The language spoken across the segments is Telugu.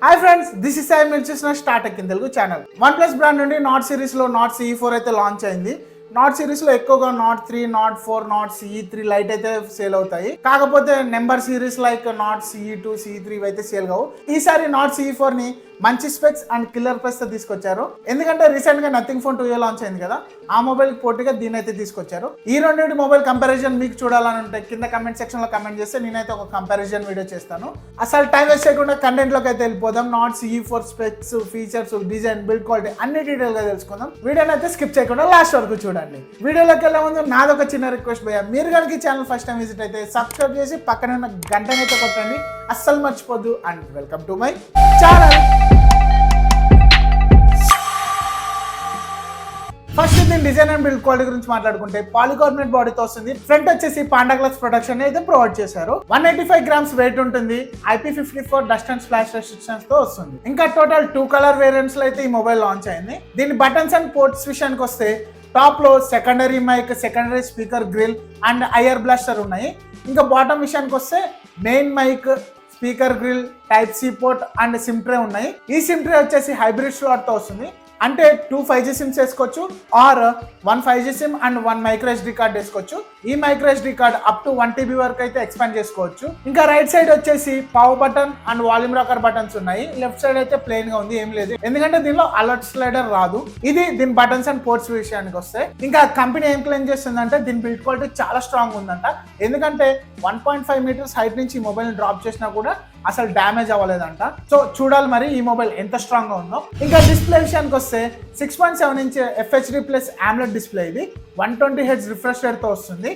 Hi friends, this is Sai. మీరు చూసిన Startek in Telugu channel. OnePlus brand నుండి నాట్ సిరీస్లో నాట్ CE4 అయితే లాంచ్ అయింది. నాట్ సిరీస్లో ఎక్కువగా not 3, not 4, not CE3 light అయితే సేల్ అవుతాయి. కాకపోతే number series like not CE2, CE3 అయితే సేల్ కావు. ఈసారి నాట్ CE4 ని మంచి స్పెక్స్ అండ్ కిల్లర్ ప్రైస్ తో తీసుకొచ్చారు. ఎందుకంటే రీసెంట్ గా నథింగ్ ఫోన్ 2A లాంచ్ అయింది కదా, ఆ మొబైల్ పోటీగా దీని అయితే తీసుకొచ్చారు. ఈ రెండింటి మొబైల్ కంపారిజన్ మీకు చూడాలని ఉంటే కింద కమెంట్ సెక్షన్ లో కమెంట్ చేస్తే నేనైతే ఒక కంపారిజన్ వీడియో చేస్తాను. అసలు టైం వేస్ట్ చేయకుండా కంటెంట్ లోకి అయితే వెళ్ళిపోదాం. Not CE4 specs, features, design, build quality అన్ని డీటెయిల్ గా తెలుసుకుందాం. వీడియోని అయితే స్కిప్ చేయకుండా లాస్ట్ వరకు చూడండి. వీడియోలోకి వెళ్ళే ముందు నాదొక చిన్న రిక్వెస్ట్ భయ్యా, మీరు కనుక ఈ ఛానల్ ఫస్ట్ టైం విజిట్ అయితే సబ్స్క్రైబ్ చేసి పక్కన ఉన్న గంటనైతే కొట్టండి, అస్సలు మర్చిపోద్దు. And welcome to my channel. First దీని డిజైన్ అండ్ బిల్డ్ క్వాలిటీ గురించి మాట్లాడుకుంటే పాలికార్బోనేట్ బాడీతో వస్తుంది. ఫ్రంట్ వచ్చేసి పాండా గ్లాస్ ప్రొటెక్షన్ అయితే ప్రొవైడ్ చేశారు. 185 గ్రామ్స్ వెయిట్ ఉంటుంది. IP54 dust and splash restrictions తో వస్తుంది. ఇంకా టోటల్ 2 కలర్ వేరియంట్స్ లో అయితే ఈ మొబైల్ లాంచ్ అయింది. దీని బటన్స్ అండ్ పోర్ట్స్ విషయానికి వస్తే టాప్ లో secondary mic, secondary speaker grill and IR blaster ఉన్నాయి. ఇంకా బాటమ్ విషయానికి వస్తే main mic, speaker grill, type C port and SIM tray ఉన్నాయి. ఈ సిమ్ ట్రే వచ్చేసి హైబ్రిడ్ స్లాట్ తో వస్తుంది. అంటే 2 5G సిమ్స్ వేసుకోవచ్చు or 1 5G SIM and 1 micro SD card వేసుకోవచ్చు. ఈ micro SD card up to 1 TB వరకు అయితే ఎక్స్పాండ్ చేసుకోవచ్చు. ఇంకా రైట్ సైడ్ వచ్చేసి power button and volume rocker buttons ఉన్నాయి. లెఫ్ట్ సైడ్ అయితే ప్లెయిన్ గా ఉంది, ఏం లేదు, ఎందుకంటే దీనిలో అలర్ట్ స్లైడర్ రాదు. ఇది దీని బటన్స్ అండ్ పోర్ట్స్ విషయానికి వస్తే ఇంకా కంపెనీ ఏం క్లెయిమ్ చేస్తుందంటే దీని బిల్డ్ క్వాలిటీ చాలా స్ట్రాంగ్ ఉందంట. ఎందుకంటే 1.5 మీటర్స్ హైట్ నుంచి ఈ మొబైల్ డ్రాప్ చేసినా కూడా అసలు డ్యామేజ్ అవ్వలేదంట. సో చూడాలి మరి ఈ మొబైల్ ఎంత స్ట్రాంగ్ గా ఉందో. ఇంకా డిస్ప్లే విషయానికి వస్తే 6.7 ఇంచ్ FHD+ AMOLED డిస్ప్లే. ఇది 120 Hz రిఫ్రెష్ రేట్ తో వస్తుంది.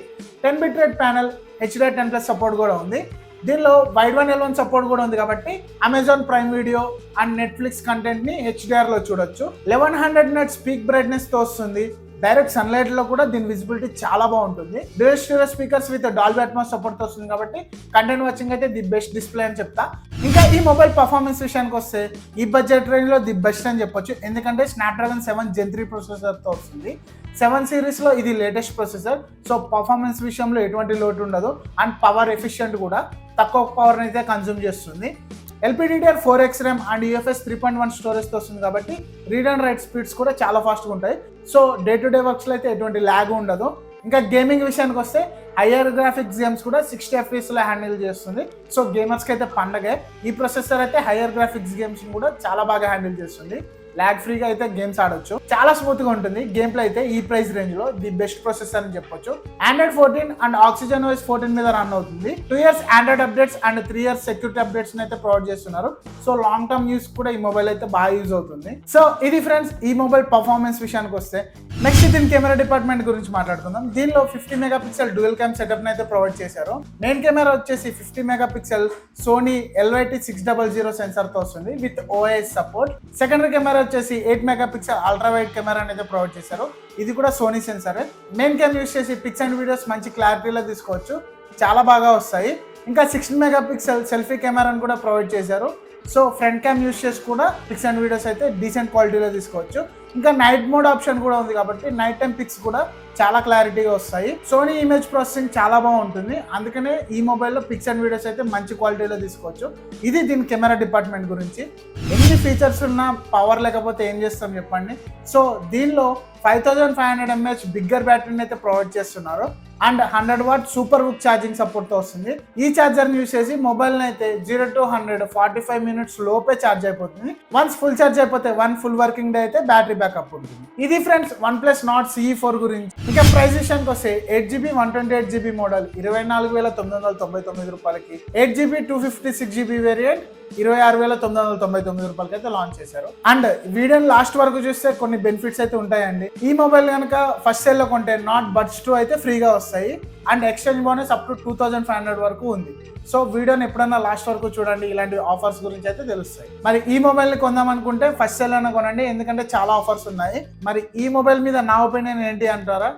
10 bit rate panel, HDR10+ support కూడా ఉంది. దీనిలో వైడ్ 1L1 సపోర్ట్ కూడా ఉంది కాబట్టి Amazon prime video and Netflix content ని HDR లో చూడొచ్చు. 1100 నట్స్ పీక్ బ్రైట్నెస్ తో వస్తుంది. డైరెక్ట్ సన్లైట్ లో కూడా దీని విజిబిలిటీ చాలా బాగుంటుంది. Dual stereo speakers with Dolby Atmos support వస్తుంది కాబట్టి కంటెంట్ వాచింగ్ అయితే ది బెస్ట్ డిస్ప్లే అని చెప్తా. ఇంకా ఈ మొబైల్ పర్ఫార్మెన్స్ విషయానికి వస్తే ఈ బడ్జెట్ రేంజ్ లో ది బెస్ట్ అని చెప్పొచ్చు. ఎందుకంటే స్నాప్డ్రాగన్ 7 Gen 3 ప్రాసెసర్ తో వస్తుంది. 7 సిరీస్ లో ఇది లేటెస్ట్ ప్రాసెసర్. సో పర్ఫార్మెన్స్ విషయంలో ఎటువంటి లోటు ఉండదు. అండ్ పవర్ ఎఫిషియెంట్ కూడా, తక్కువ పవర్ అయితే కన్జ్యూమ్ చేస్తుంది. LPDDR4X RAM and UFS 3.1 storage తో వస్తుంది కాబట్టి రీడ్ అండ్ రైట్ స్పీడ్స్ కూడా చాలా ఫాస్ట్గా ఉంటాయి. సో డే టు డే వర్క్స్లో అయితే ఎటువంటి ల్యాగ్ ఉండదు. ఇంకా గేమింగ్ విషయానికి వస్తే హయ్యర్ గ్రాఫిక్స్ గేమ్స్ కూడా 60 FPS లో హ్యాండిల్ చేస్తుంది. సో గేమర్స్కి అయితే పండగే. ఈ ప్రొసెసర్ అయితే హయ్యర్ గ్రాఫిక్స్ గేమ్స్ కూడా చాలా బాగా హ్యాండిల్ చేస్తుంది. ల్యాగ్ ఫ్రీగా అయితే గేమ్స్ ఆడొచ్చు. చాలా స్మూత్ గా ఉంటుంది. గేమ్ ప్లే అయితే ఈ ప్రైస్ రేంజ్ లో ది బెస్ట్ ప్రొసెసర్ అని చెప్పొచ్చు. Android 14 అండ్ OxygenOS 14 మీద రన్ అవుతుంది. 2 years Android updates and 3 years security updates అయితే ప్రొవైడ్ చేస్తున్నారు. సో లాంగ్ టర్మ్ యూస్ కూడా ఈ మొబైల్ అయితే బాగా యూజ్ అవుతుంది. సో ఇది ఫ్రెండ్స్ ఈ మొబైల్ పర్ఫార్మెన్స్ విషయానికి వస్తే. నెక్స్ట్ దీని కెమెరా డిపార్ట్మెంట్ గురించి మాట్లాడుకుందాం. దీనిలో 50 మెగాపిక్సెల్ డ్యూయల్ క్యామ్ సెటప్ అయితే ప్రొవైడ్ చేశారు. మెయిన్ కెమెరా వచ్చేసి 50 మెగాపిక్సెల్ సోనీ LYT600 సెన్సార్ తో వస్తుంది with OIS support. Secondary camera వచ్చేసి 8 మెగాపిక్సెల్ అల్ట్రా వైడ్ కెమెరా అయితే ప్రొవైడ్ చేశారు. ఇది కూడా Sony sensor. Main cam use చేసి పిక్స్ అండ్ వీడియోస్ మంచి క్లారిటీలో తీసుకోవచ్చు, చాలా బాగా వస్తాయి. ఇంకా 16 మెగాపిక్సెల్ సెల్ఫీ కెమెరాను కూడా ప్రొవైడ్ చేశారు. సో ఫ్రంట్ క్యామ్ యూస్ చేసి కూడా పిక్స్ అండ్ వీడియోస్ అయితే డీసెంట్ క్వాలిటీలో తీసుకోవచ్చు. ఇంకా నైట్ మోడ్ ఆప్షన్ కూడా ఉంది కాబట్టి నైట్ టైం పిక్స్ కూడా చాలా క్లారిటీగా వస్తాయి. సోనీ ఇమేజ్ ప్రాసెసింగ్ చాలా బాగుంటుంది. అందుకనే ఈ మొబైల్లో పిక్స్ అండ్ వీడియోస్ అయితే మంచి క్వాలిటీలో తీసుకోవచ్చు. ఇది దీని కెమెరా డిపార్ట్మెంట్ గురించి. ఎన్ని ఫీచర్స్ ఉన్నా పవర్ లేకపోతే ఏం చేస్తాం చెప్పండి. సో దీనిలో 5500 mAh బిగ్గర్ బ్యాటరీని అయితే ప్రొవైడ్ చేస్తున్నారు. And 100 what super book charging support తో వస్తుంది. ఈ ఛార్జర్ని యూస్ చేసి మొబైల్ అయితే 0 to 100 45 minutes లోపే ఛార్జ్ అయిపోతుంది. వన్స్ ఫుల్ ఛార్జ్ అయిపోతే 1 full వర్కింగ్ డే అయితే బ్యాటరీ బ్యాకప్ ఉంటుంది. ఇది ఫ్రెండ్స్ OnePlus Nord CE4 గురించి. ఇంకా ప్రైస్ విషయానికి వస్తే 8GB 128GB మోడల్ 24,999 రూపాయలకి, 8GB 256GB వేరియంట్ 26,999 రూపాయలకి అయితే లాంచ్ చేశారు. అండ్ వీడియోని లాస్ట్ వరకు చూస్తే కొన్ని బెనిఫిట్స్ అయితే ఉంటాయండి. ఈ మొబైల్ కనుక ఫస్ట్ సేల్ లో కొంటే నాట్ బడ్స్ 2 అయితే ఫ్రీగా వస్తాయి. And exchange bonus up to 2500 వరకు ఉంది. సో వీడియోని ఎప్పుడన్నా లాస్ట్ వరకు చూడండి, ఇలాంటి ఆఫర్స్ గురించి అయితే తెలుస్తాయి. మరి ఈ మొబైల్ ని కొందాం అనుకుంటే ఫస్ట్ సేల్ అయినా కొనండి, ఎందుకంటే చాలా ఆఫర్స్ ఉన్నాయి. మరి ఈ మొబైల్ మీద నా ఒపీనియన్ ఏంటి అంటారా?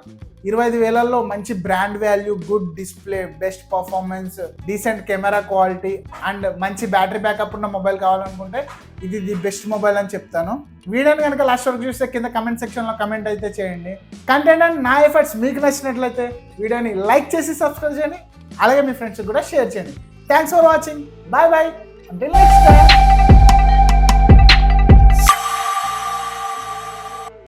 25,000లో మంచి brand value, good display, best performance, decent camera quality and మంచి బ్యాటరీ బ్యాకప్ ఉన్న మొబైల్ కావాలనుకుంటే ఇది ది బెస్ట్ మొబైల్ అని చెప్తాను. వీడియోని కనుక లాస్ట్ వరకు చూస్తే కింద కమెంట్ సెక్షన్లో కమెంట్ అయితే చేయండి. కంటెంట్ అండ్ నా ఎఫర్ట్స్ మీకు నచ్చినట్లయితే వీడియోని లైక్ చేసి సబ్స్క్రైబ్ చేయండి. అలాగే మీ ఫ్రెండ్స్కి కూడా షేర్ చేయండి. Thanks for watching. Bye bye. Until next time.